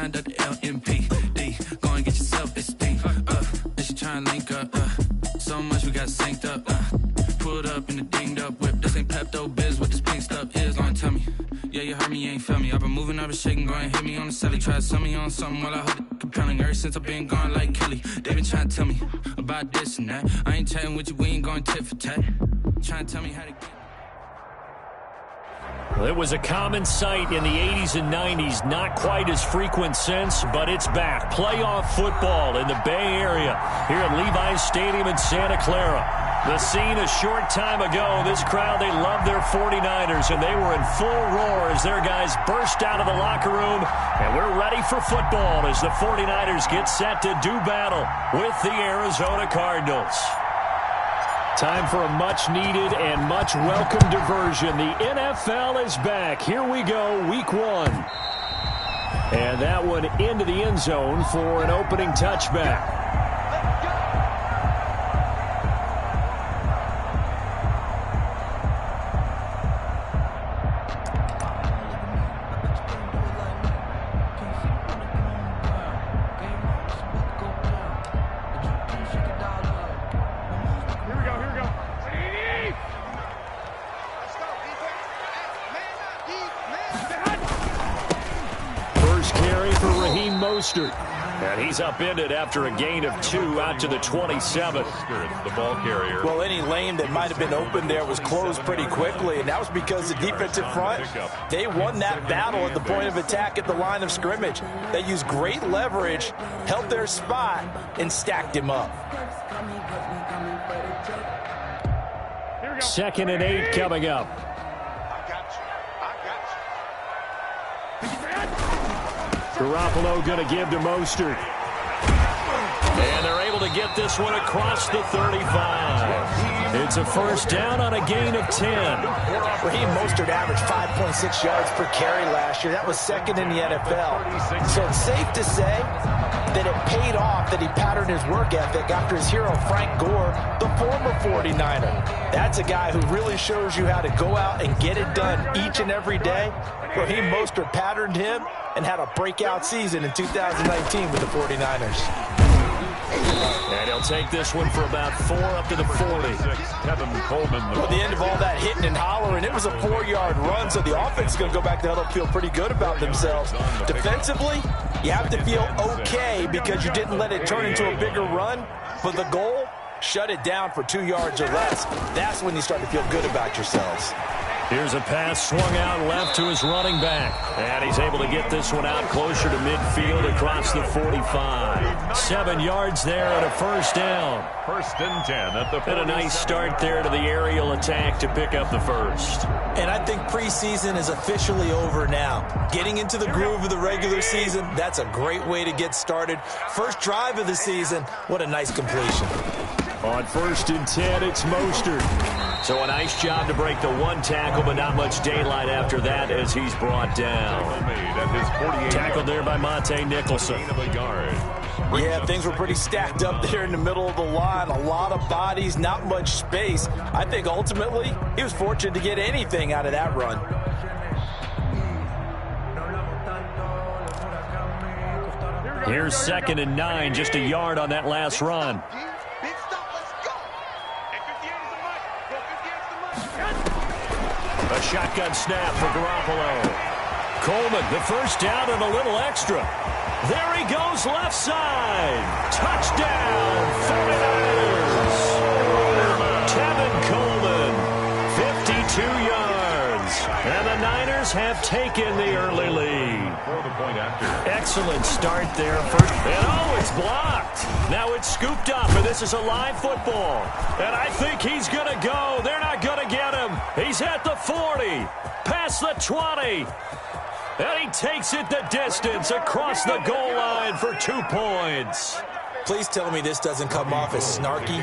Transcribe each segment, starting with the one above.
signed up the LMPD. Go and get yourself esteem. And she trying to link up. So much we got synced up. Pulled up in the dinged up whip. This ain't Pepto Biz. What this pink stuff is. Gonna tell me. Yeah, you heard me, you ain't felt me. I've been moving, I've been shaking, go and hit me on the celly. Try to sell me on something while I hold it compelling. Ever since I've been gone like Kelly. They been trying to tell me about this and that. I ain't chatting with you, we ain't going tit for tat. Trying to tell me how to get. Well, it was a common sight in the 80s and 90s. Not quite as frequent since, but it's back. Playoff football in the Bay Area here at Levi's Stadium in Santa Clara. The scene a short time ago. This crowd, they love their 49ers, and they were in full roar as their guys burst out of the locker room. And we're ready for football as the 49ers get set to do battle with the Arizona Cardinals. Time for a much-needed and much-welcome diversion. The NFL is back. Here we go, Week 1. And that one into the end zone for an opening touchback. And he's upended after a gain of 2 out to the 27. The ball carrier. Well, any lane that might have been open there was closed pretty quickly, and that was because the defensive front, they won that battle at the point of attack at the line of scrimmage. They used great leverage, held their spot, and stacked him up. 2nd and 8 coming up. Garoppolo going to give to Mostert. And they're able to get this one across the 35. It's a first down on a gain of 10. Raheem Mostert averaged 5.6 yards per carry last year. That was 2nd in the NFL. So it's safe to say that it paid off that he patterned his work ethic after his hero Frank Gore, the former 49er. That's a guy who really shows you how to go out and get it done each and every day. Raheem Mostert patterned him and had a breakout season in 2019 with the 49ers. And he'll take this one for about 4 up to the 40. Kevin Coleman. At the end of all that hitting and hollering, it was a 4-yard run, so the offense is going to go back to huddle, feel pretty good about themselves. Defensively, you have to feel okay because you didn't let it turn into a bigger run, but the goal, shut it down for 2 yards or less. That's when you start to feel good about yourselves. Here's a pass swung out left to his running back. And he's able to get this one out closer to midfield across the 45. 7 yards there and a first down. 1st and 10 at the 40. And a nice start there to the aerial attack to pick up the first. And I think preseason is officially over now. Getting into the groove of the regular season, that's a great way to get started. First drive of the season, what a nice completion. On 1st and 10, it's Mostert. So a nice job to break the 1 tackle, but not much daylight after that as he's brought down. Tackled there by Monte Nicholson. Yeah, things were pretty stacked up there in the middle of the line. A lot of bodies, not much space. I think ultimately he was fortunate to get anything out of that run. Here's 2nd and 9, just a yard on that last run. A shotgun snap for Garoppolo. Coleman, the first down and a little extra. There he goes left side. Touchdown, 49ers. Kevin Coleman, 52 yards. And the Niners have taken the early lead. Excellent start there. And it's blocked. Now it's scooped up, and this is a live football. And I think he's going to go. They're not going to get him. He's at the 40, past the 20. And he takes it the distance across the goal line for 2 points. Please tell me this doesn't come off as snarky,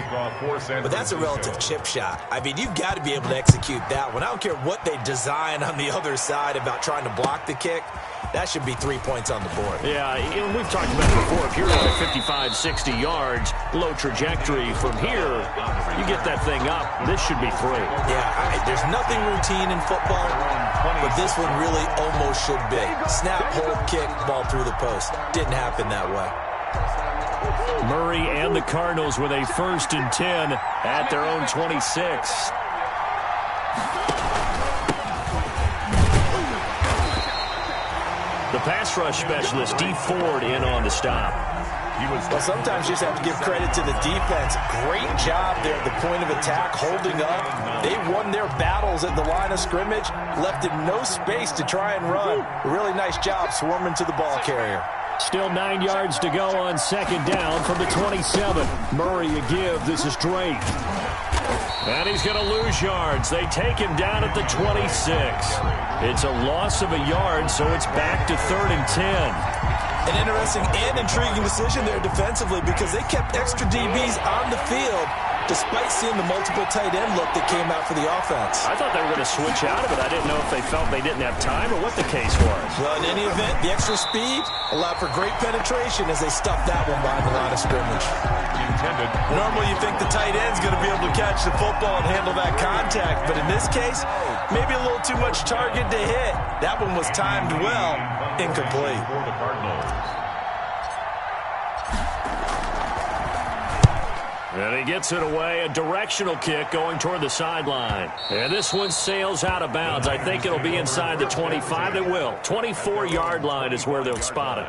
but that's a relative chip shot. I mean, you've got to be able to execute that one. I don't care what they design on the other side about trying to block the kick. That should be 3 points on the board. Yeah, we've talked about it before. If you're at 55, 60 yards, low trajectory, from here, you get that thing up. This should be 3. Yeah, there's nothing routine in football, but this one really almost should be. Snap, hold, kick, ball through the post. Didn't happen that way. Murray and the Cardinals with a 1st and 10 at their own 26. The pass rush specialist, D. Ford, in on the stop. Well, sometimes you just have to give credit to the defense. Great job there at the point of attack, holding up. They won their battles at the line of scrimmage, left him no space to try and run. A really nice job swarming to the ball carrier. Still 9 yards to go on 2nd down from the 27. Murray a give. This is Drake. And he's going to lose yards. They take him down at the 26. It's a loss of a yard, so it's back to 3rd and 10. An interesting and intriguing decision there defensively because they kept extra DBs on the field despite seeing the multiple tight end look that came out for the offense. I thought they were going to switch out of it. I didn't know if they felt they didn't have time or what the case was. Well, in any event, the extra speed allowed for great penetration as they stuffed that one behind the line of scrimmage. Normally you think the tight end's going to be able to catch the football and handle that contact, but in this case, maybe a little too much target to hit. That one was timed well, incomplete. And he gets it away, a directional kick going toward the sideline. And this one sails out of bounds. I think it'll be inside the 25. It will. 24-yard line is where they'll spot it.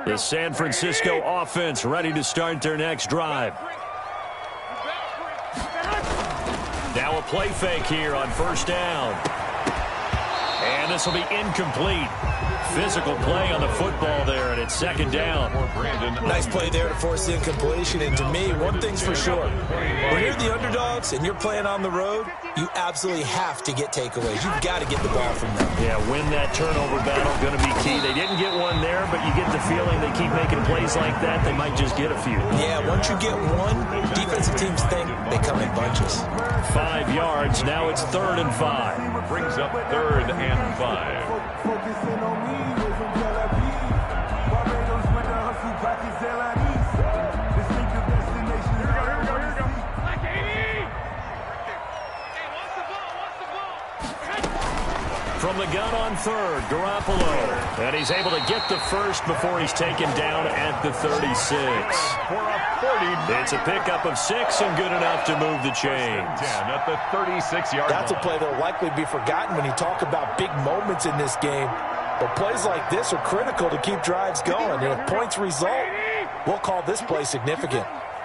The San Francisco offense ready to start their next drive. Now a play fake here on 1st down. And this will be incomplete. Physical play on the football there, and it's 2nd down. Nice play there to force the incompletion. And to me, one thing's for sure. When you're the underdogs and you're playing on the road, you absolutely have to get takeaways. You've got to get the ball from them. Yeah, win that turnover battle, going to be key. They didn't get one there, but you get the feeling they keep making plays like that, they might just get a few. Yeah, once you get one, defensive teams think they come in bunches. 5 yards, now it's 3rd and 5. Brings up 3rd and 5. From the gun on 3rd, Garoppolo. And he's able to get the first before he's taken down at the 36. It's a pickup of 6 and good enough to move the chains. At the 36-yard line. That's a play that will likely be forgotten when you talk about big moments in this game. But plays like this are critical to keep drives going. And if points result, we'll call this play significant.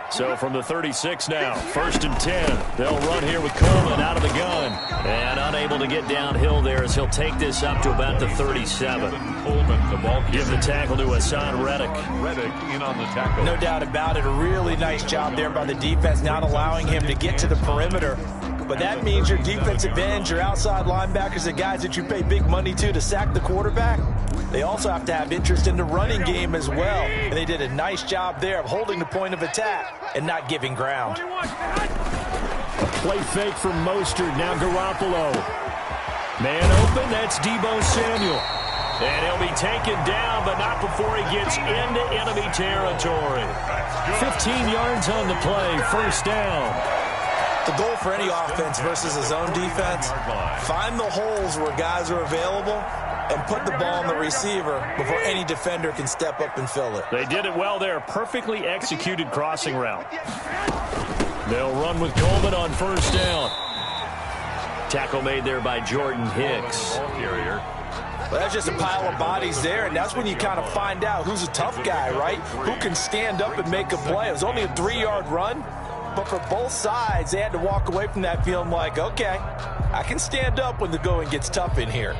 So from the 36 now, 1st and 10. They'll run here with Coleman out of the gun. And unable to get downhill there as he'll take this up to about the 37. Coleman, the ball. Give the tackle to Hassan Reddick. Reddick in on the tackle. No doubt about it. A really nice job there by the defense, not allowing him to get to the perimeter. But that means your defensive ends, your outside linebackers, the guys that you pay big money to sack the quarterback, they also have to have interest in the running game as well. And they did a nice job there of holding the point of attack and not giving ground. A play fake from Mostert. Now Garoppolo. Man open. That's Deebo Samuel. And he'll be taken down, but not before he gets into enemy territory. 15 yards on the play. 1st down. The goal for any offense versus a zone defense, find the holes where guys are available and put the ball on the receiver before any defender can step up and fill it. They did it well there. Perfectly executed crossing route. They'll run with Coleman on 1st down. Tackle made there by Jordan Hicks. Well, that's just a pile of bodies there, and that's when you kind of find out who's a tough guy, right? Who can stand up and make a play. It was only a 3-yard run. But for both sides, they had to walk away from that feeling like, okay, I can stand up when the going gets tough in here.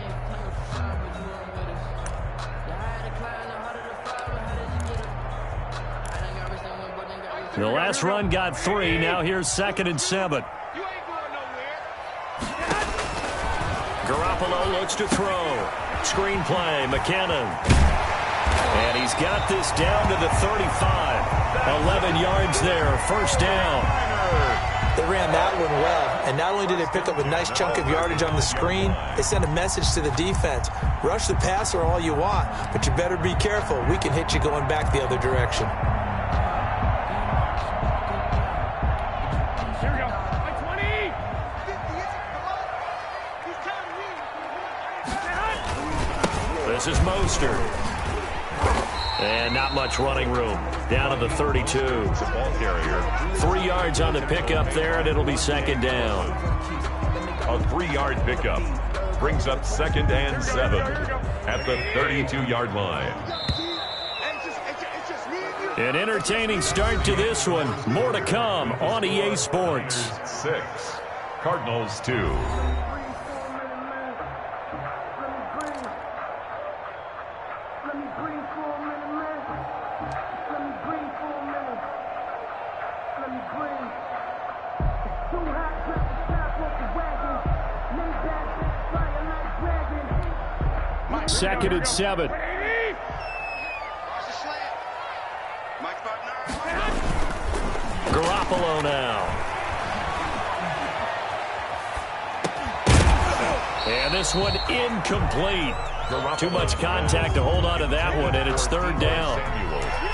The last run got 3. Now here's 2nd and 7. Garoppolo looks to throw. Screen play, McKinnon. And he's got this down to the 35. 11 yards there, first down. They ran that one well, and not only did they pick up a nice chunk of yardage on the screen, they sent a message to the defense. Rush the passer all you want, but you better be careful. We can hit you going back the other direction. Here we go. 20. This is Mostert. And not much running room. Down to the 32. Ball carrier. 3 yards on the pickup there, and it'll be 2nd down. A 3-yard pickup brings up 2nd and 7 at the 32-yard line. An entertaining start to this one. More to come on EA Sports. 6, Cardinals 2. Second and 7. Garoppolo now. And this one incomplete. Too much contact to hold on to that one, and it's 3rd down.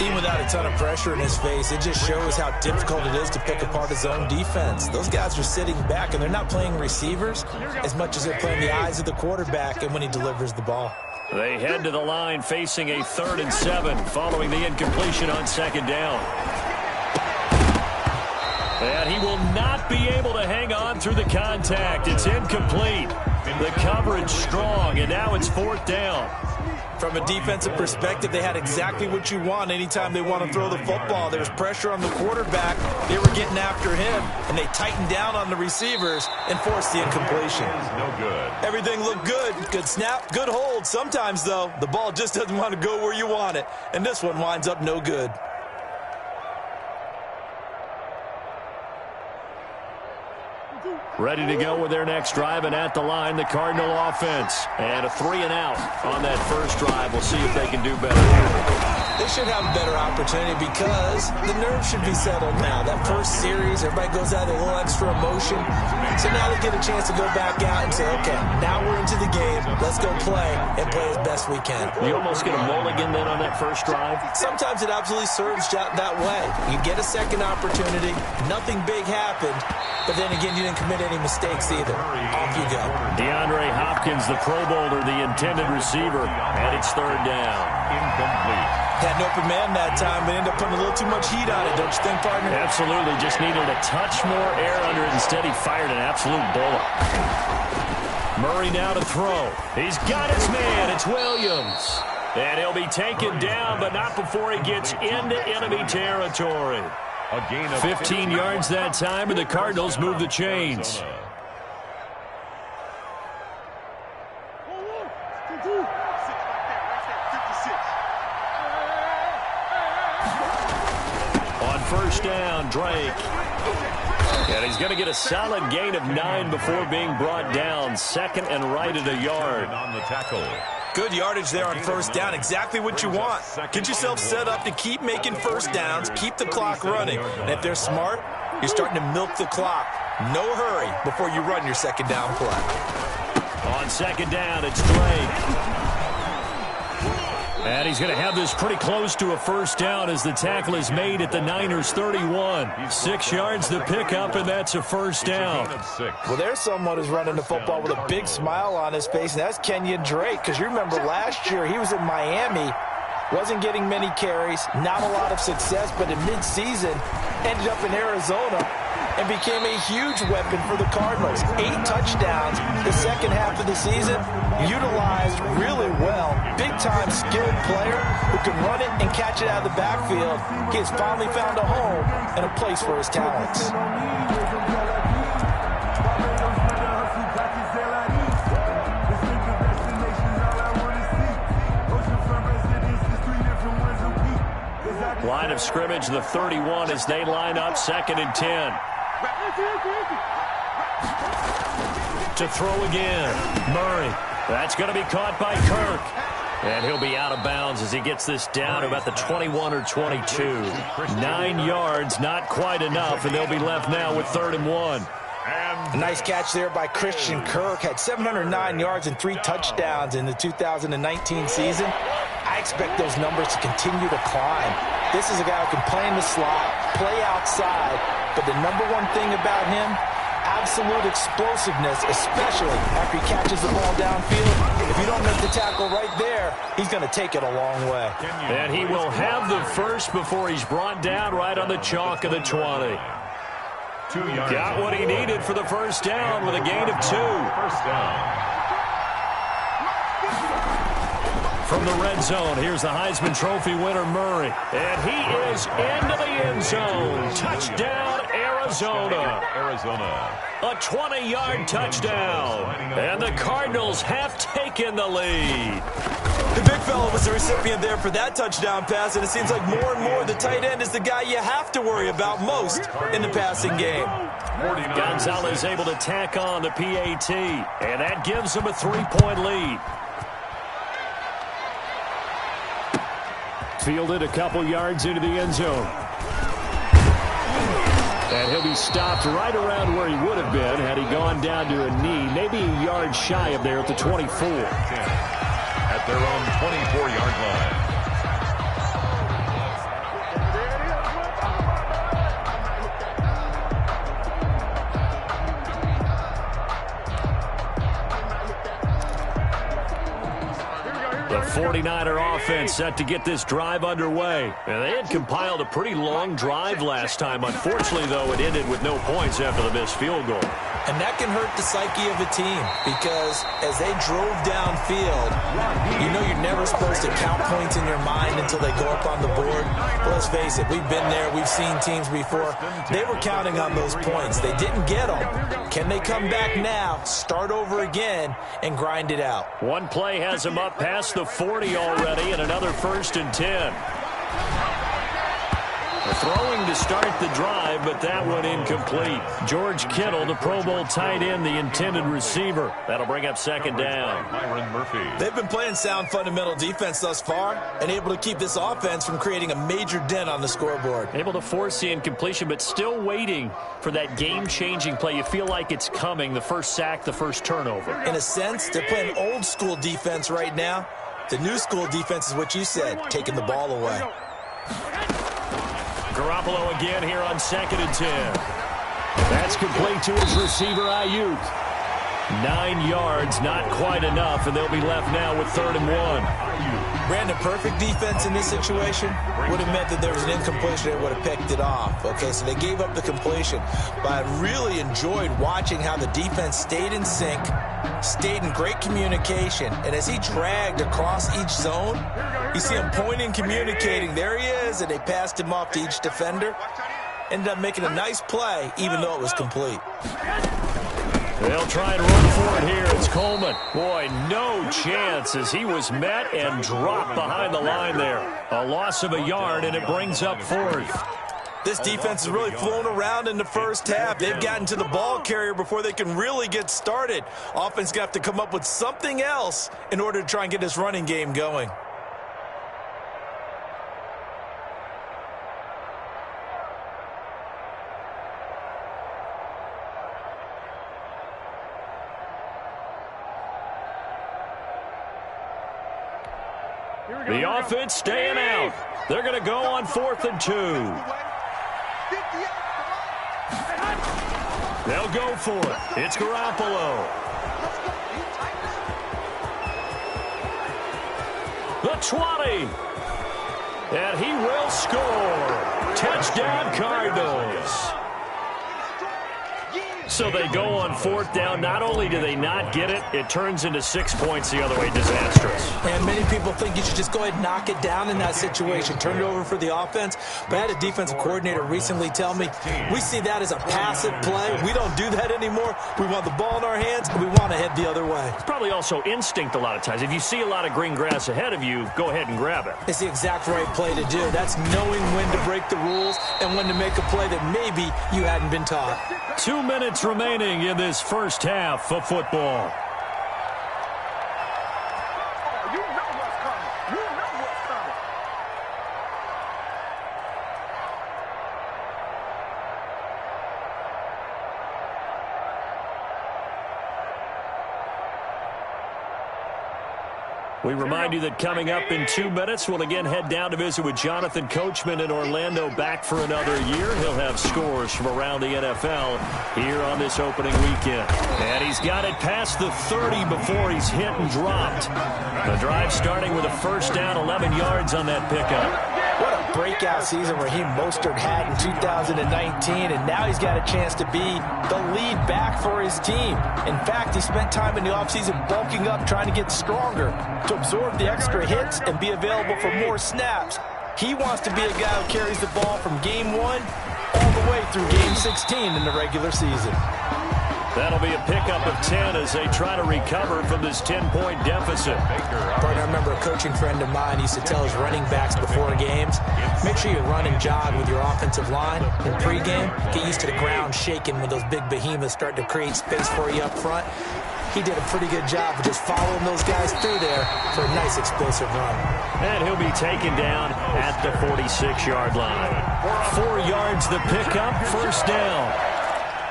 Even without a ton of pressure in his face, it just shows how difficult it is to pick apart his own defense. Those guys are sitting back, and they're not playing receivers as much as they're playing the eyes of the quarterback and when he delivers the ball. They head to the line facing a 3rd and 7 following the incompletion on 2nd down. And he will not be able to hang on through the contact. It's incomplete. The coverage strong, and now it's 4th down. From a defensive perspective, they had exactly what you want anytime they want to throw the football. There was pressure on the quarterback. They were getting after him, and they tightened down on the receivers and forced the incompletion. No good. Everything looked good. Good snap, good hold. Sometimes, though, the ball just doesn't want to go where you want it, and this one winds up no good. Ready to go with their next drive, and at the line, the Cardinal offense. And a 3-and-out on that first drive. We'll see if they can do better here. They should have a better opportunity because the nerves should be settled now. That first series, everybody goes out with a little extra emotion. So now they get a chance to go back out and say, okay, now we're into the game. Let's go play and play as best we can. You almost get a mulligan then on that first drive? Sometimes it absolutely serves that way. You get a second opportunity. Nothing big happened. But then again, you didn't commit any mistakes either. Off you go. DeAndre Hopkins, the Pro Bowler, the intended receiver, and it's 3rd down. Incomplete. Had an open man that time, but ended up putting a little too much heat on it, don't you think, partner? Absolutely. Just needed a touch more air under it. Instead, he fired an absolute bullet. Murray now to throw. He's got his man. It's Williams. And he'll be taken down, but not before he gets into enemy territory. A gain of 15 yards that time, and the Cardinals move the chains. On first down, Drake. And he's going to get a solid gain of 9 before being brought down. 2nd and right at a yard. on the tackle. Good yardage there on first down. Exactly what you want. Get yourself set up to keep making first downs, keep the clock running. And if they're smart, you're starting to milk the clock. No hurry before you run your second down play. On 2nd down, it's Drake. And he's going to have this pretty close to a first down as the tackle is made at the Niners' 31. 6 yards to pick up, and that's a first down. Well, there's someone who's running the football with a big smile on his face, and that's Kenyon Drake. Because you remember last year he was in Miami, wasn't getting many carries, not a lot of success, but in midseason ended up in Arizona and became a huge weapon for the Cardinals. 8 touchdowns the second half of the season, utilized really well. Big-time skilled player who can run it and catch it out of the backfield. He has finally found a home and a place for his talents. Line of scrimmage, the 31, as they line up 2nd and 10. To throw again. Murray. That's going to be caught by Kirk. And he'll be out of bounds as he gets this down about the 21 or 22. 9 yards, not quite enough, and they'll be left now with 3rd and 1. A nice catch there by Christian Kirk. Had 709 yards and 3 touchdowns in the 2019 season. I expect those numbers to continue to climb. This is a guy who can play in the slot, play outside, but the number one thing about him, absolute explosiveness, especially after he catches the ball downfield. If you don't make the tackle right there, he's going to take it a long way. And he will have the first before he's brought down right on the chalk of the 20. Got what he needed for the first down with a gain of 2. First down. From the red zone, here's the Heisman Trophy winner, Murray. And he is into the end zone. Touchdown, Arizona. A 20-yard touchdown. And the Cardinals have taken the lead. The big fella was the recipient there for that touchdown pass, and it seems like more and more the tight end is the guy you have to worry about most in the passing game. Gonzalez able to tack on the PAT, and that gives him a 3-point lead. Fielded a couple yards into the end zone. And he'll be stopped right around where he would have been had he gone down to a knee, maybe a yard shy of there at the 24. At their own 24-yard line. The 49er offense set to get this drive underway. And they had compiled a pretty long drive last time. Unfortunately, though, it ended with no points after the missed field goal. And that can hurt the psyche of a team because as they drove downfield, you know you're never supposed to count points in your mind until they go up on the board. But let's face it, we've been there. We've seen teams before. They were counting on those points. They didn't get them. Can they come back now, start over again, and grind it out? One play has him up past the 40 already, and another 1st and 10. Throwing to start the drive, but that one incomplete. George Kittle, the Pro Bowl tight end, the intended receiver. That'll bring up 2nd down. Myron Murphy. They've been playing sound fundamental defense thus far and able to keep this offense from creating a major dent on the scoreboard. Able to force the incompletion, but still waiting for that game-changing play. You feel like it's coming, the first sack, the first turnover. In a sense, they're playing old school defense right now. The new school defense is what you said, taking the ball away. Garoppolo again here on 2nd and 10. That's complete to his receiver, Ayuk. 9 yards, not quite enough, and they'll be left now with 3rd and 1. Brandon, perfect defense in this situation would have meant that there was an incompletion and would have picked it off. Okay, so they gave up the completion. But I really enjoyed watching how the defense stayed in sync, stayed in great communication, and as he dragged across each zone, you see him pointing, communicating. There he is, and they passed him off to each defender. Ended up making a nice play, even though it was complete. They'll try and run for it here. It's Coleman. Boy, no chance as he was met and dropped behind the line there. A loss of a yard, and it brings up 4th. This defense has really flown around in the first half. They've gotten to the ball carrier before they can really get started. Offense going to have to come up with something else in order to try and get this running game going. The offense staying out. They're going to go on 4th and 2. They'll go for it. It's Garoppolo. The 20. And he will score. Touchdown, Cardinals. So they go on 4th down. Not only do they not get it, it turns into 6 points the other way. Disastrous. And many people people think you should just go ahead and knock it down in that situation, turn it over for the offense. But I had a defensive coordinator recently tell me, we see that as a passive play. We don't do that anymore. We want the ball in our hands, and we want to head the other way. It's probably also instinct a lot of times. If you see a lot of green grass ahead of you, go ahead and grab it. It's the exact right play to do. That's knowing when to break the rules and when to make a play that maybe you hadn't been taught. 2 minutes remaining in this first half of football. We remind you that coming up in 2 minutes, we'll again head down to visit with Jonathan Coachman in Orlando, back for another year. He'll have scores from around the NFL here on this opening weekend. And he's got it past the 30 before he's hit and dropped. The drive starting with a first down, 11 yards on that pickup. What a breakout season Raheem Mostert had in 2019, and now he's got a chance to be the lead back for his team. In fact, he spent time in the offseason bulking up, trying to get stronger to absorb the extra hits and be available for more snaps. He wants to be a guy who carries the ball from game 1 all the way through game 16 in the regular season. That'll be a pickup of 10 as they try to recover from this 10-point deficit. I remember a coaching friend of mine used to tell his running backs before games, make sure you run and jog with your offensive line in pregame. Get used to the ground shaking when those big behemoths start to create space for you up front. He did a pretty good job of just following those guys through there for a nice explosive run. And he'll be taken down at the 46-yard line. 4 yards the pickup, first down.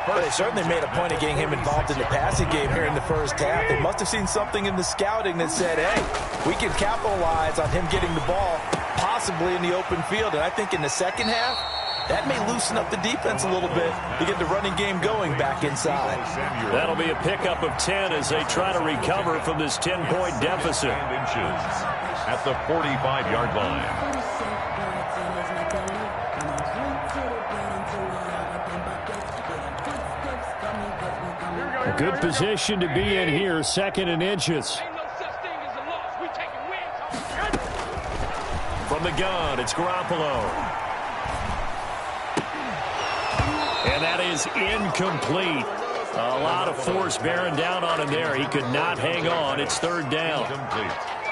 But they certainly made a point of getting him involved in the passing game here in the first half. They must have seen something in the scouting that said, hey, we can capitalize on him getting the ball possibly in the open field. And I think in the second half, that may loosen up the defense a little bit to get the running game going back inside. That'll be a pickup of 10 as they try to recover from this 10-point deficit. At the 45-yard line. A good position to be in here, 2nd and inches. From the gun, it's Garoppolo. And that is incomplete. A lot of force bearing down on him there. He could not hang on. It's 3rd down.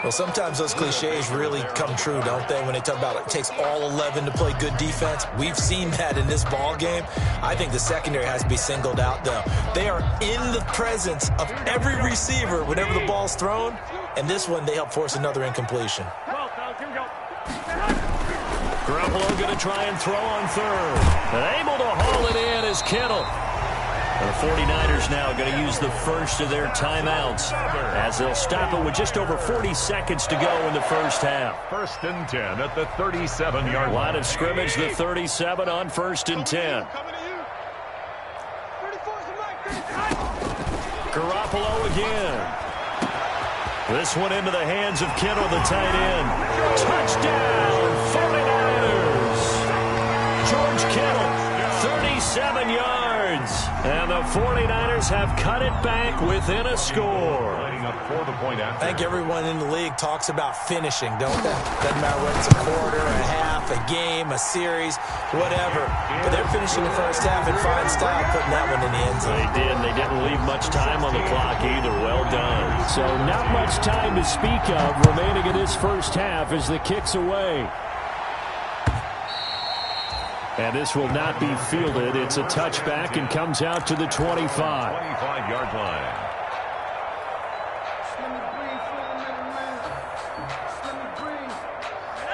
Well, sometimes those cliches really come true, don't they? When they talk about it takes all 11 to play good defense. We've seen that in this ball game. I think the secondary has to be singled out, though. They are in the presence of every receiver whenever the ball's thrown. And this one, they help force another incompletion. Garoppolo going to try and throw on 3rd. And able to haul it in is Kittle. The 49ers now going to use the first of their timeouts as they'll stop it with just over 40 seconds to go in the first half. 1st and 10 at the 37-yard line of scrimmage, the 37 on 1st and 10. Garoppolo again. This one into the hands of Kittle, the tight end. Touchdown, 49ers. George Kittle, 37 yards. And the 49ers have cut it back within a score. I think everyone in the league talks about finishing, don't they? Doesn't matter whether it's a quarter, a half, a game, a series, whatever. But they're finishing the first half in fine style, putting that one in the end zone. They did. They didn't leave much time on the clock either. Well done. So not much time to speak of remaining in this first half as the kick's away. And this will not be fielded. It's a touchback and comes out to the 25. 25-yard line.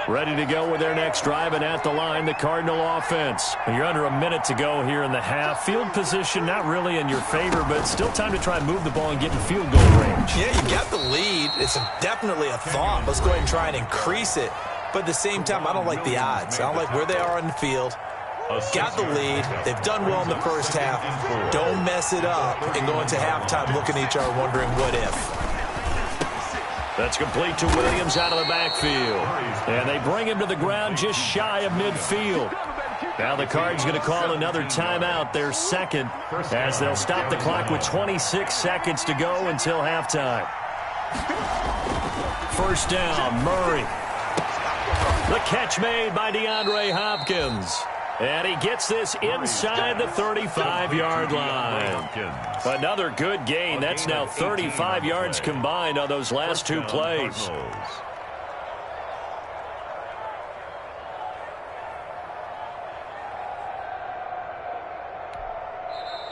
Ready to go with their next drive, and at the line, the Cardinal offense. You're under a minute to go here in the half. Field position not really in your favor, but still time to try and move the ball and get in field goal range. Yeah, you got the lead. It's definitely a thought. Let's go ahead and try and increase it. But at the same time, I don't like the odds. I don't like where they are on the field. Got the lead. They've done well in the first half. Don't mess it up and go into halftime looking at each other wondering what if. That's complete to Williams out of the backfield. And they bring him to the ground just shy of midfield. Now the Cards going to call another timeout, their second, as they'll stop the clock with 26 seconds to go until halftime. First down, Murray. The catch made by DeAndre Hopkins. And he gets this inside the 35-yard line. Another good gain. That's now 35 yards combined on those last two plays.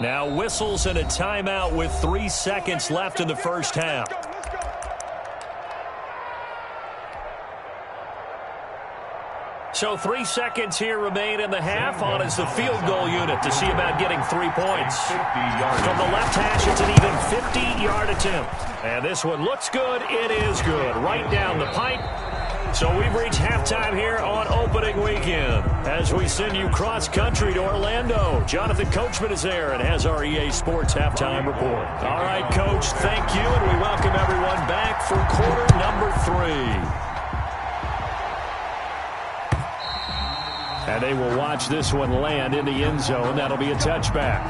Now whistles and a timeout with 3 seconds left in the first half. So 3 seconds here remain in the half. On is the field goal unit to see about getting 3 points. From the left hash, it's an even 50-yard attempt. And this one looks good. It is good. Right down the pipe. So we've reached halftime here on opening weekend. As we send you cross-country to Orlando, Jonathan Coachman is there and has our EA Sports halftime report. All right, Coach, thank you, and we welcome everyone back for quarter number 3. And they will watch this one land in the end zone. That'll be a touchback.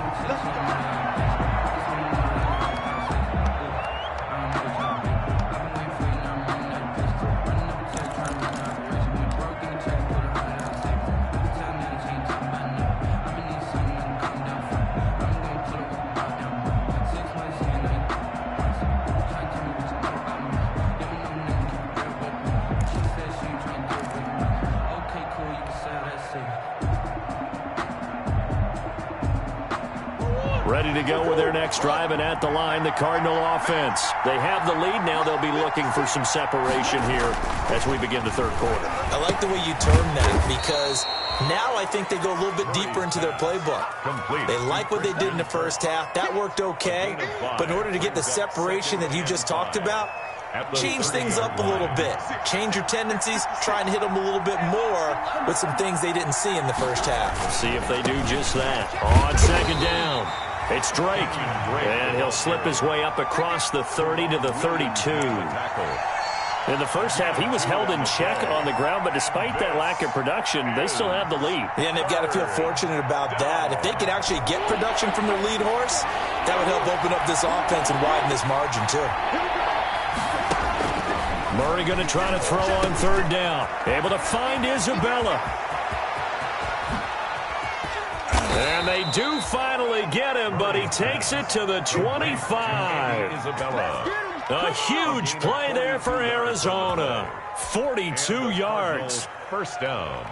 Ready to go with their next drive, and at the line, the Cardinal offense. They have the lead. Now they'll be looking for some separation here as we begin the third quarter. I like the way you term that, because now I think they go a little bit deeper into their playbook. They like what they did in the first half. That worked okay, but in order to get the separation that you just talked about, change things up a little bit. Change your tendencies, try and hit them a little bit more with some things they didn't see in the first half. See if they do just that. On second down, it's Drake. And he'll slip his way up across the 30 to the 32. In the first half, he was held in check on the ground, but despite that lack of production, they still have the lead. Yeah, and they've got to feel fortunate about that. If they could actually get production from their lead horse, that would help open up this offense and widen this margin, too. Murray going to try to throw on third down. Able to find Isabella. And they do finally get him, but he takes it to the 25. A huge play there for Arizona. 42 yards. First down.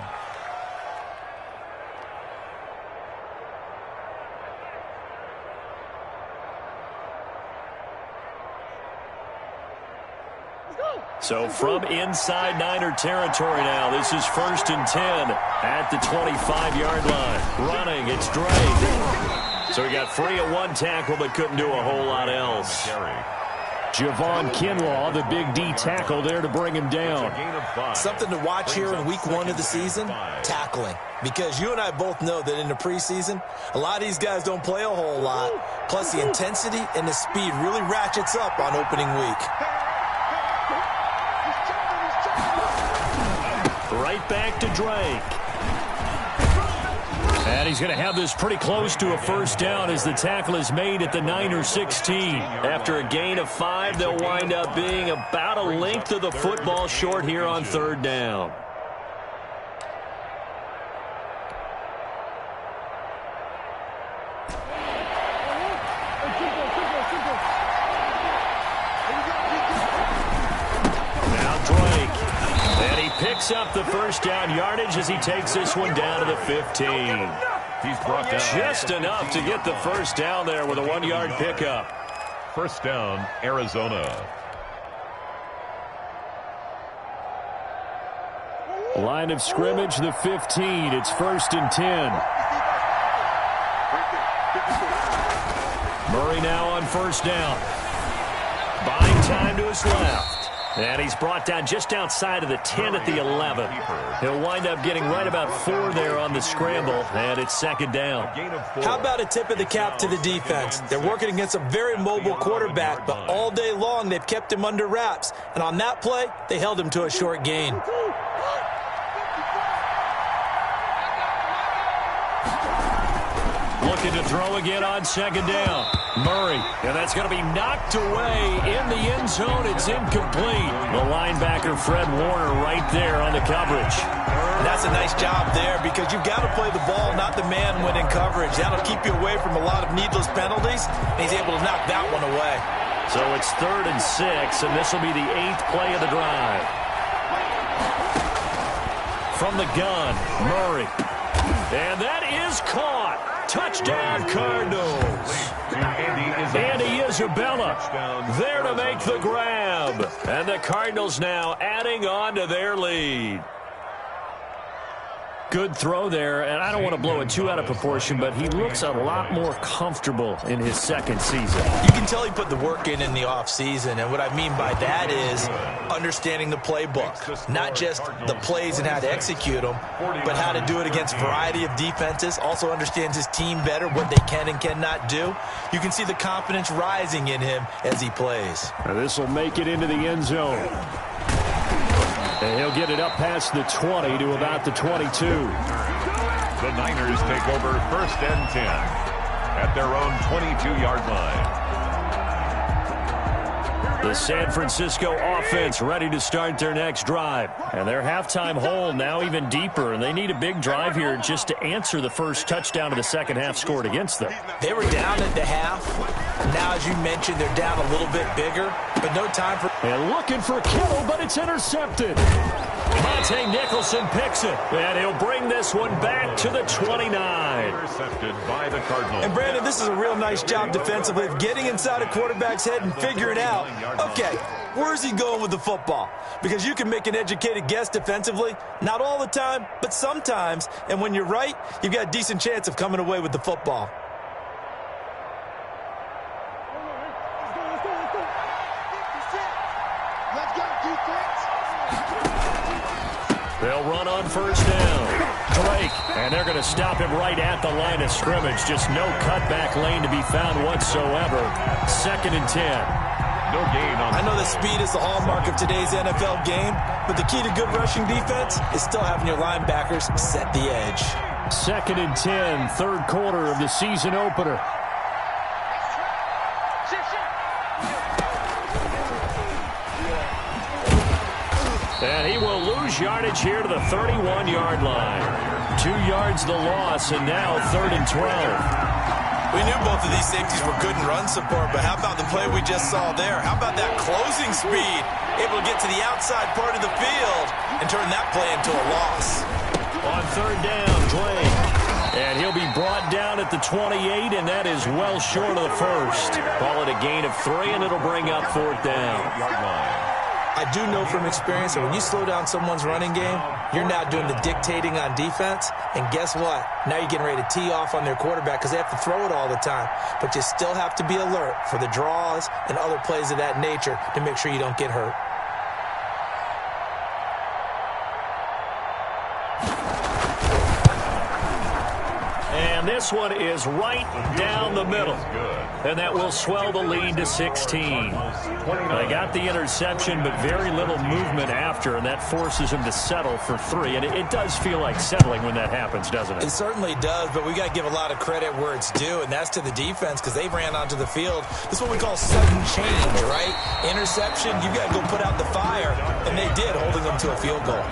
So from inside Niner territory now, this is 1st and 10 at the 25-yard line. Running, it's Drake. So he got free at one tackle, but couldn't do a whole lot else. Javon Kinlaw, the big D tackle there to bring him down. Something to watch here in week 1 of the season, tackling. Because you and I both know that in the preseason, a lot of these guys don't play a whole lot. Plus the intensity and the speed really ratchets up on opening week. Right back to Drake. And he's going to have this pretty close to a first down as the tackle is made at the Niner 16. After a gain of 5, they'll wind up being about a length of the football short here on third down. Picks up the first down yardage as he takes this one down to the 15. He's brought down just enough to get the first down there with a 1-yard pickup. First down, Arizona. Line of scrimmage, the 15. It's 1st and 10. Murray now on first down. Buying time to his left. And he's brought down just outside of the 10 at the 11. He'll wind up getting right about 4 there on the scramble, and it's second down. How about a tip of the cap to the defense? They're working against a very mobile quarterback, but all day long they've kept him under wraps. And on that play, they held him to a short gain. Looking to throw again on second down. Murray, and that's going to be knocked away in the end zone. It's incomplete. The linebacker, Fred Warner, right there on the coverage. That's a nice job there because you've got to play the ball, not the man when in coverage. That'll keep you away from a lot of needless penalties, and he's able to knock that one away. So it's 3rd and 6, and this will be the 8th play of the drive. From the gun, Murray. And that is caught. Touchdown, Cardinals. Andy Isabella there to make the grab. And the Cardinals now adding on to their lead. Good throw there, and I don't want to blow it too out of proportion, but he looks a lot more comfortable in his second season. You can tell he put the work in the offseason, and what I mean by that is understanding the playbook. Not just the plays and how to execute them, but how to do it against a variety of defenses. Also understands his team better, what they can and cannot do. You can see the confidence rising in him as he plays. Now this will make it into the end zone. And he'll get it up past the 20 to about the 22. The Niners take over 1st and 10 at their own 22-yard line. The San Francisco offense ready to start their next drive. And their halftime hole now even deeper, and they need a big drive here just to answer the first touchdown of the second half scored against them. They were down at the half. Now, as you mentioned, they're down a little bit bigger, but no time for... And looking for Kittle, but it's intercepted. Monte Nicholson picks it, and he'll bring this one back to the 29. Intercepted by the Cardinals. And, Brandon, this is a real nice job defensively of getting inside a quarterback's head and figuring out, okay, where's he going with the football? Because you can make an educated guess defensively, not all the time, but sometimes. And when you're right, you've got a decent chance of coming away with the football. They'll run on first down. Drake, and they're going to stop him right at the line of scrimmage. Just no cutback lane to be found whatsoever. 2nd and 10. No gain on. I know that speed is the hallmark of today's NFL game, but the key to good rushing defense is still having your linebackers set the edge. 2nd and 10, 3rd quarter of the season opener. And he will lose yardage here to the 31-yard line. 2 yards the loss, and now 3rd and 12. We knew both of these safeties were good in run support, but how about the play we just saw there? How about that closing speed? Able to get to the outside part of the field and turn that play into a loss. On 3rd down, Drake. And he'll be brought down at the 28, and that is well short of the first. Call it a gain of 3, and it'll bring up 4th down. I do know from experience that when you slow down someone's running game, you're now doing the dictating on defense. And guess what? Now you're getting ready to tee off on their quarterback because they have to throw it all the time. But you still have to be alert for the draws and other plays of that nature to make sure you don't get hurt. And this one is right down the middle. And that will swell the lead to 16. They got the interception, but very little movement after, and that forces him to settle for 3. And it does feel like settling when that happens, doesn't it? It certainly does, but we got to give a lot of credit where it's due, and that's to the defense because they ran onto the field. This is what we call sudden change, right? Interception, you got to go put out the fire, and they did, holding them to a field goal.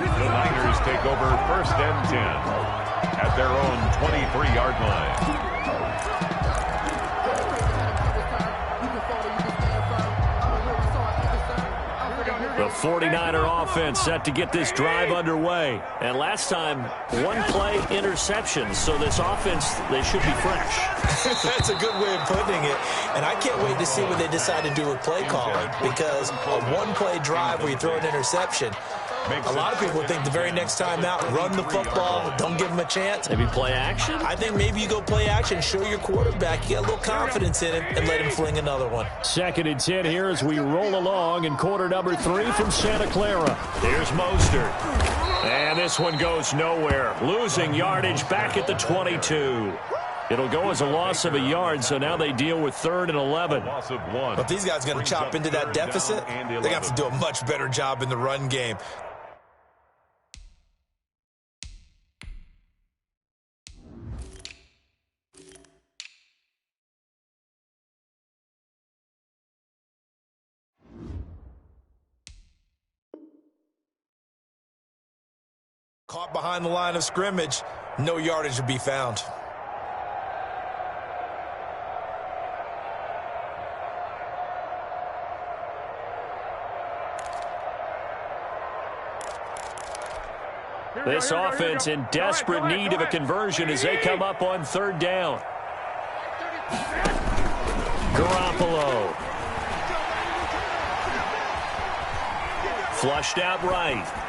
The Niners take over 1st and 10 at their own 23-yard line. The 49er offense set to get this drive underway. And last time, 1 play interception. So this offense, they should be fresh. That's a good way of putting it. And I can't wait to see what they decide to do with play calling. Because a 1-play drive where you throw an interception, a lot of people think the very next time out, run the football, don't give them a chance. Maybe play action? I think maybe you go play action, show your quarterback you got a little confidence in him, and let him fling another one. 2nd and 10 here as we roll along in quarter number 3 from Santa Clara. Here's Mostert. And this one goes nowhere. Losing yardage back at the 22. It'll go as a loss of a yard, so now they deal with 3rd and 11. But if these guys are going to chop into that deficit, they're going to have to do a much better job in the run game. Caught behind the line of scrimmage, no yardage to be found. This offense in desperate need of a conversion as they come up on third down. Garoppolo. Flushed out right.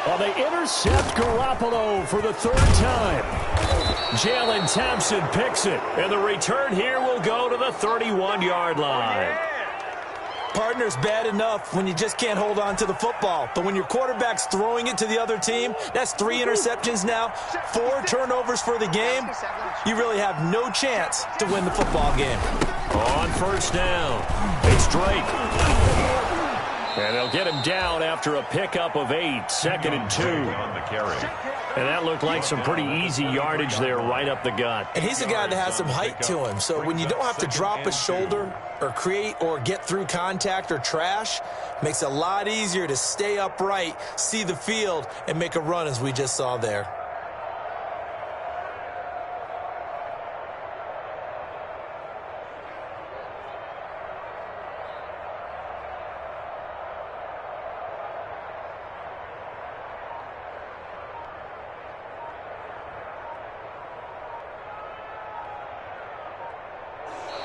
Well, they intercept Garoppolo for the third time. Jalen Thompson picks it, and the return here will go to the 31-yard line. Partner's bad enough when you just can't hold on to the football. But when your quarterback's throwing it to the other team, that's 3 interceptions now, 4 turnovers for the game. You really have no chance to win the football game. On first down, it's Drake. And they'll get him down after a pickup of 8, 2nd and 2. And that looked like some pretty easy yardage there right up the gut. And he's a guy that has some height to him. So when you don't have to drop a shoulder or create or get through contact or trash, makes it a lot easier to stay upright, see the field, and make a run as we just saw there.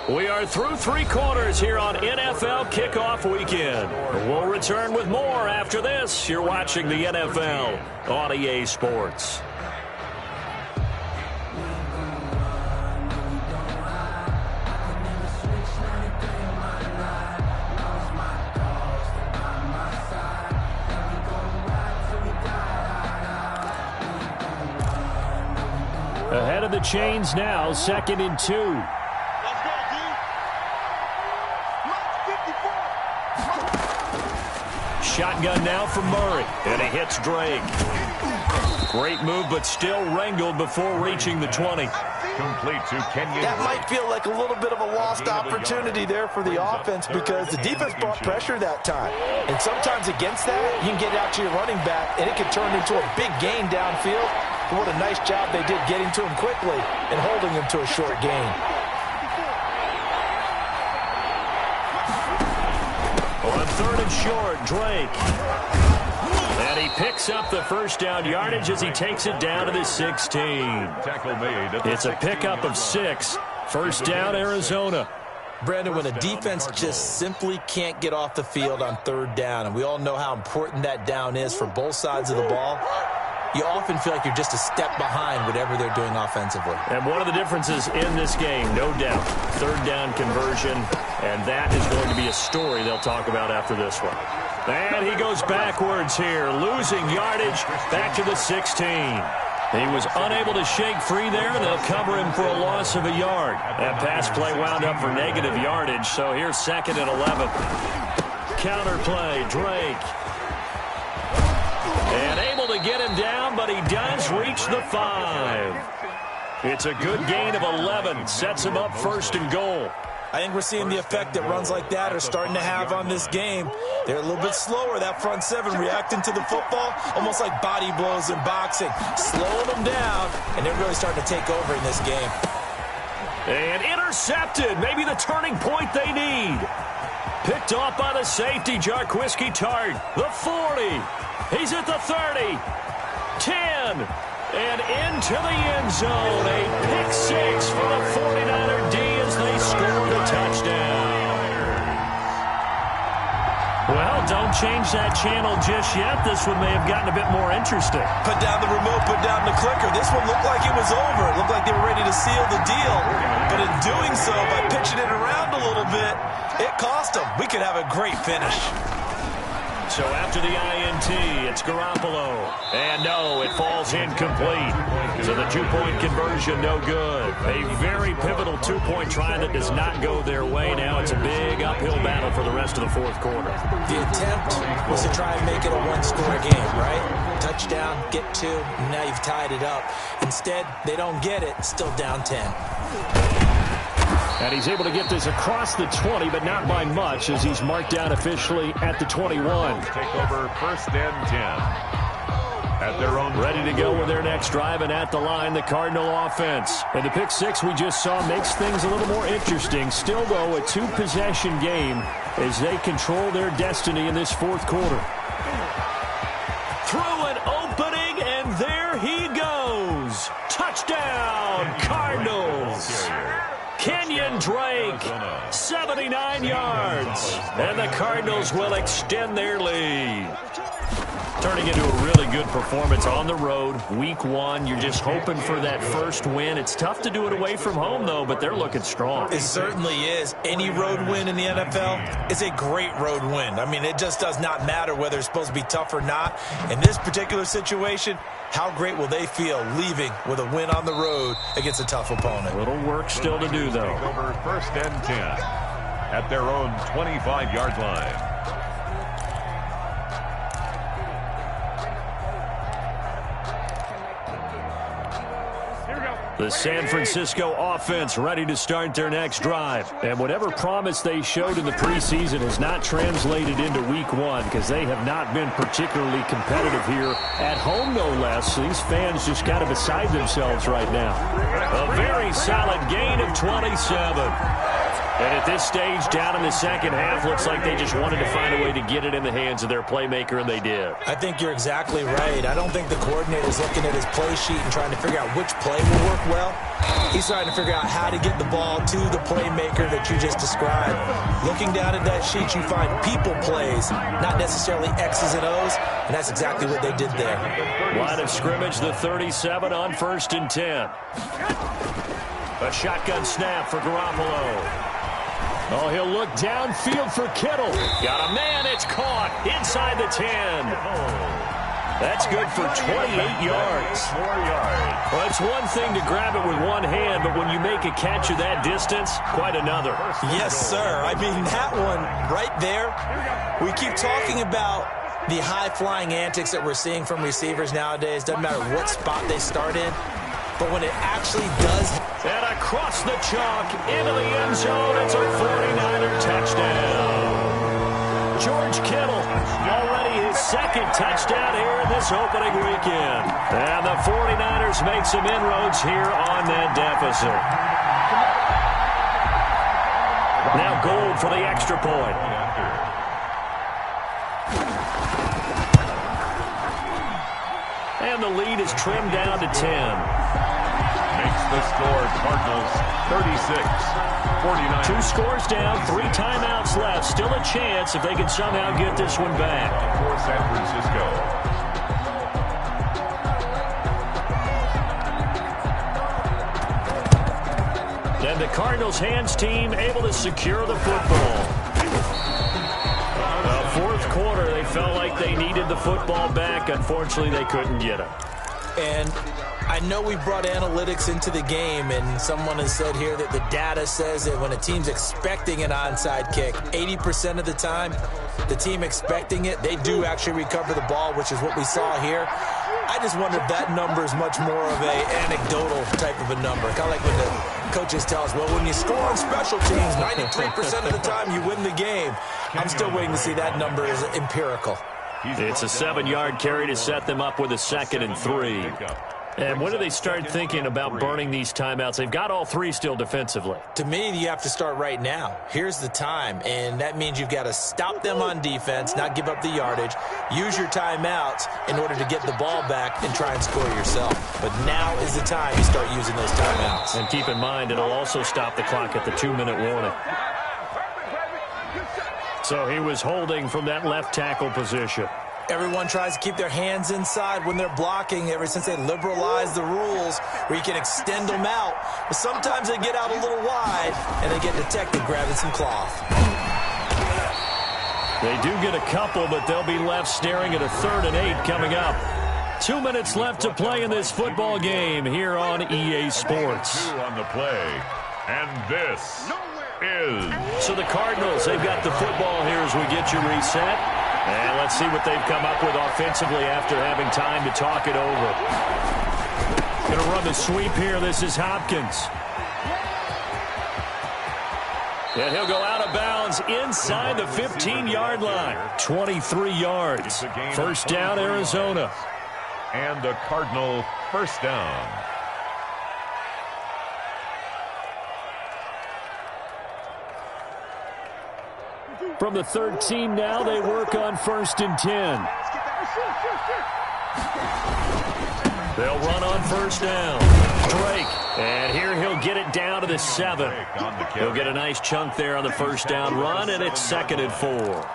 We are through 3 quarters here on NFL Kickoff Weekend. We'll return with more after this. You're watching the NFL on EA Sports. Ahead of the chains now, 2nd and 2. Shotgun now from Murray, and he hits Drake. Great move, but still wrangled before reaching the 20. Complete to Kenyon. That might feel like a little bit of a lost opportunity there for the offense because the defense brought pressure that time. And sometimes against that, you can get out to your running back, and it can turn into a big gain downfield. But what a nice job they did getting to him quickly and holding him to a short gain. On 3rd and short, Drake. And he picks up the first down yardage as he takes it down to the 16. It's a pickup of 6. First down, Arizona. Brandon, when a defense just simply can't get off the field on 3rd down, and we all know how important that down is for both sides of the ball, you often feel like you're just a step behind whatever they're doing offensively. And one of the differences in this game, no doubt, 3rd down conversion, and that is going to be a story they'll talk about after this one. And he goes backwards here, losing yardage back to the 16. He was unable to shake free there, and they'll cover him for a loss of a yard. That pass play wound up for negative yardage, so here's 2nd and 11. Counter play, Drake. And able to get him down, but he does reach the 5. It's a good gain of 11. Sets him up 1st and goal. I think we're seeing the effect that runs like that are starting to have on this game. They're a little bit slower, that front 7, reacting to the football, almost like body blows in boxing, slowing them down, and they're really starting to take over in this game. And intercepted, maybe the turning point they need. Picked off by the safety, Jarquiski Tart. The 40. He's at the 30. 10. And into the end zone. A pick 6 for the 49er D as they score the touchdown. Well, don't change that channel just yet. This one may have gotten a bit more interesting. Put down the remote, put down the clicker. This one looked like it was over. It looked like they were ready to seal the deal. But in doing so, by pitching it around a little bit, it cost them. We could have a great finish. So after the INT, it's Garoppolo. And no, it falls incomplete. So the 2-point conversion, no good. A very pivotal 2-point try that does not go their way. Now it's a big uphill battle for the rest of the 4th quarter. The attempt was to try and make it a 1-score game, right? Touchdown, get 2, and now you've tied it up. Instead, they don't get it, still down 10. And he's able to get this across the 20, but not by much, as he's marked down officially at the 21. Take over 1st and 10. at their own. Ready to go with their next drive, and at the line, the Cardinal offense. And the pick six we just saw makes things a little more interesting. Still, though, a two-possession game as they control their destiny in this fourth quarter. Through an opening, and there he goes. Touchdown, Cardinals. Kenyon Drake, 79 yards. And the Cardinals will extend their lead. Turning into a really good performance on the road. Week 1, you're just hoping for that first win. It's tough to do it away from home, though, but they're looking strong. It certainly is. Any road win in the NFL is a great road win. I mean, it just does not matter whether it's supposed to be tough or not. In this particular situation, how great will they feel leaving with a win on the road against a tough opponent? A little work still to do, though. Over 1st and 10 at their own 25-yard line. The San Francisco offense ready to start their next drive. And whatever promise they showed in the preseason has not translated into week 1 because they have not been particularly competitive here at home, no less. These fans just kind of beside themselves right now. A very solid gain of 27. And at this stage, down in the second half, looks like they just wanted to find a way to get it in the hands of their playmaker, and they did. I think you're exactly right. I don't think the coordinator's looking at his play sheet and trying to figure out which play will work well. He's trying to figure out how to get the ball to the playmaker that you just described. Looking down at that sheet, you find people plays, not necessarily X's and O's, and that's exactly what they did there. Line of scrimmage, the 37 on 1st and 10. A shotgun snap for Garoppolo. Oh, he'll look downfield for Kittle. Got a man, it's caught inside the 10. That's good for 28 yards. Well, it's one thing to grab it with one hand, but when you make a catch of that distance, quite another. Yes, sir. I mean, that one right there, we keep talking about the high-flying antics that we're seeing from receivers nowadays. Doesn't matter what spot they start in. But when it actually does... And across the chalk, into the end zone, it's a 49er touchdown. George Kittle, already his second touchdown here in this opening weekend. And the 49ers make some inroads here on that deficit. Now Gold for the extra point. And the lead is trimmed down to 10. The score, Cardinals 36-49. 2 scores down, 3 timeouts left. Still a chance if they can somehow get this one back. For San Francisco. And the Cardinals hands team able to secure the football. Fourth quarter, they felt like they needed the football back. Unfortunately, they couldn't get it. And I know we brought analytics into the game, and someone has said here that the data says that when a team's expecting an onside kick, 80% of the time, the team expecting it, they do actually recover the ball, which is what we saw here. I just wonder if that number is much more of a anecdotal type of a number. Kind of like when the coaches tell us, well, when you score on special teams, 93% of the time you win the game. I'm still waiting to see that number is empirical. It's a 7-yard carry to set them up with a 2nd and 3. And when do they start thinking about burning these timeouts? They've got all 3 still defensively. To me, you have to start right now. Here's the time, and that means you've got to stop them on defense, not give up the yardage, use your timeouts in order to get the ball back and try and score yourself. But now is the time you start using those timeouts. And keep in mind, it'll also stop the clock at the 2-minute warning. So he was holding from that left tackle position. Everyone tries to keep their hands inside when they're blocking ever since they liberalized the rules where you can extend them out. But sometimes they get out a little wide and they get detected grabbing some cloth. They do get a couple, but they'll be left staring at a 3rd and 8 coming up. 2 minutes left to play in this football game here on EA Sports. On the play, and this is... So the Cardinals, they've got the football here as we get you reset. And let's see what they've come up with offensively after having time to talk it over. Going to run the sweep here. This is Hopkins. And he'll go out of bounds inside the 15-yard line. 23 yards. First down, Arizona. And the Cardinal first down. From the 13 now, they work on 1st and 10. They'll run on 1st down. Drake, and here he'll get it down to the 7. He'll get a nice chunk there on the 1st down run, and it's 2nd and 4.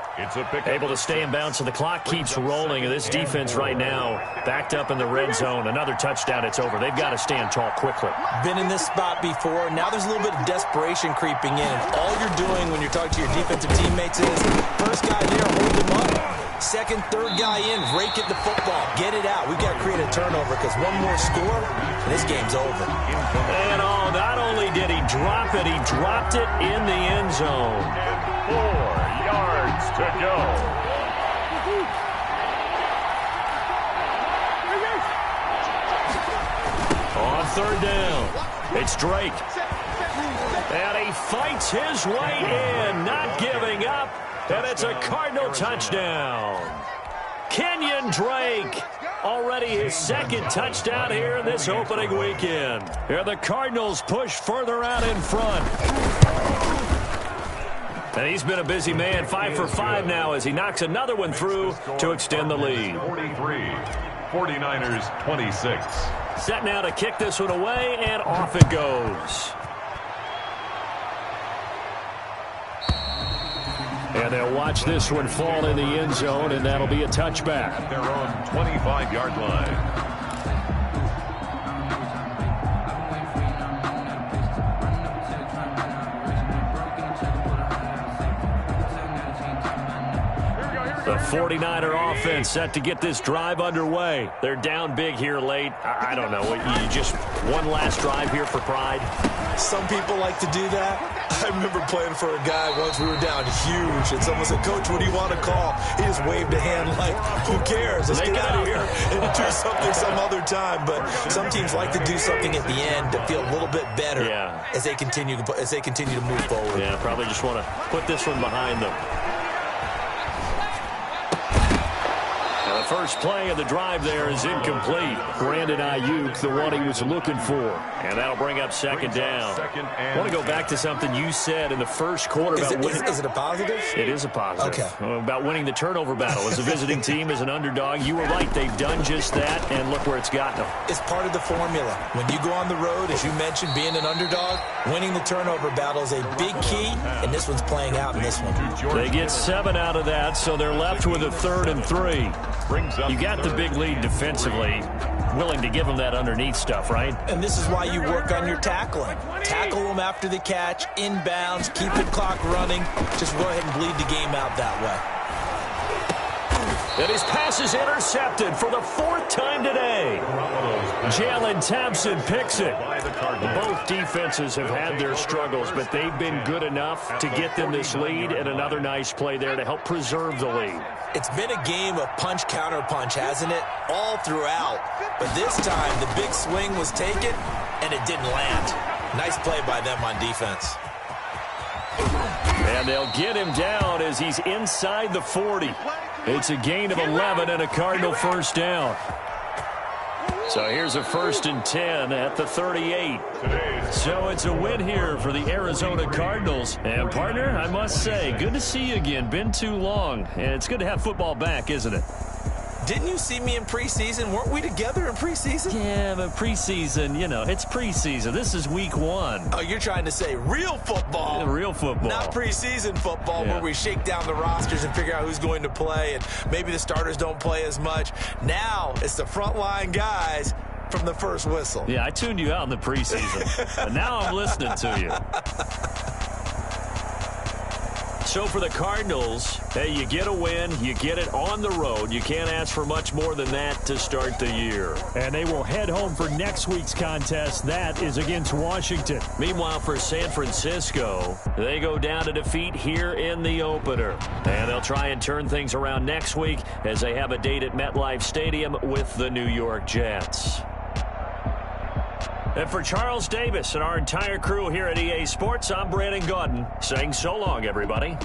Able to stay in bounds, so the clock keeps rolling, and this defense right now backed up in the red zone. Another touchdown, it's over. They've got to stand tall quickly. Been in this spot before. Now there's a little bit of desperation creeping in, and all you're doing when you're talking to your defensive teammates is first guy there, hold him up. Second, third guy in, rake it the football. Get it out. We've got to create a turnover because one more score, and this game's over. And not only did he drop it, he dropped it in the end zone. 4 yards to go. On 3rd down, it's Drake. And he fights his way in, not giving up. And it's a Cardinal touchdown. Kenyon Drake, already his 2nd touchdown here in this opening weekend. Here the Cardinals push further out in front. And he's been a busy man, 5 for 5 now as he knocks another one through to extend the lead. 43, 49ers 26. Set now to kick this one away, and off it goes. And they'll watch this one fall in the end zone, and that'll be a touchback. At their own 25-yard line. The 49er offense set to get this drive underway. They're down big here late. I don't know. You just one last drive here for pride? Some people like to do that. I remember playing for a guy once. We were down huge, and someone said, "Coach, what do you want to call?" He just waved a hand like, "Who cares? Let's get out of here and do something some other time." But some teams like to do something at the end to feel a little bit better as they continue to move forward. Yeah, probably just want to put this one behind them. The first play of the drive there is incomplete. Brandon Ayuk, the one he was looking for. And that'll bring up 2nd down. I want to go back to something you said in the first quarter. Is it a positive? It is a positive. Okay. About winning the turnover battle. As a visiting team, as an underdog, you were right. They've done just that, and look where it's gotten them. It's part of the formula. When you go on the road, as you mentioned, being an underdog, winning the turnover battle is a big key, and this one's playing out in this one. They get 7 out of that, so they're left with a 3rd and 3. You got the big lead defensively, willing to give them that underneath stuff, right? And this is why you work on your tackling. Tackle them after the catch, inbounds, keep the clock running. Just go ahead and bleed the game out that way. And his pass is intercepted for the 4th time today. Jalen Thompson picks it. Both defenses have had their struggles, but they've been good enough to get them this lead, and another nice play there to help preserve the lead. It's been a game of punch-counter-punch, hasn't it? All throughout. But this time, the big swing was taken, and it didn't land. Nice play by them on defense. And they'll get him down as he's inside the 40. It's a gain of 11 and a Cardinal first down. So here's a 1st and 10 at the 38. So it's a win here for the Arizona Cardinals. And, partner, I must say, good to see you again. Been too long. And it's good to have football back, isn't it? Didn't you see me in preseason? Weren't we together in preseason? Yeah, but preseason, you know, it's preseason. This is week 1. Oh, you're trying to say real football. Yeah, real football. Not preseason football where we shake down the rosters and figure out who's going to play, and maybe the starters don't play as much. Now it's the frontline guys from the first whistle. Yeah, I tuned you out in the preseason. But now I'm listening to you. So for the Cardinals, hey, you get a win, you get it on the road. You can't ask for much more than that to start the year. And they will head home for next week's contest. That is against Washington. Meanwhile, for San Francisco, they go down to defeat here in the opener. And they'll try and turn things around next week as they have a date at MetLife Stadium with the New York Jets. And for Charles Davis and our entire crew here at EA Sports, I'm Brandon Gaudin saying so long, everybody.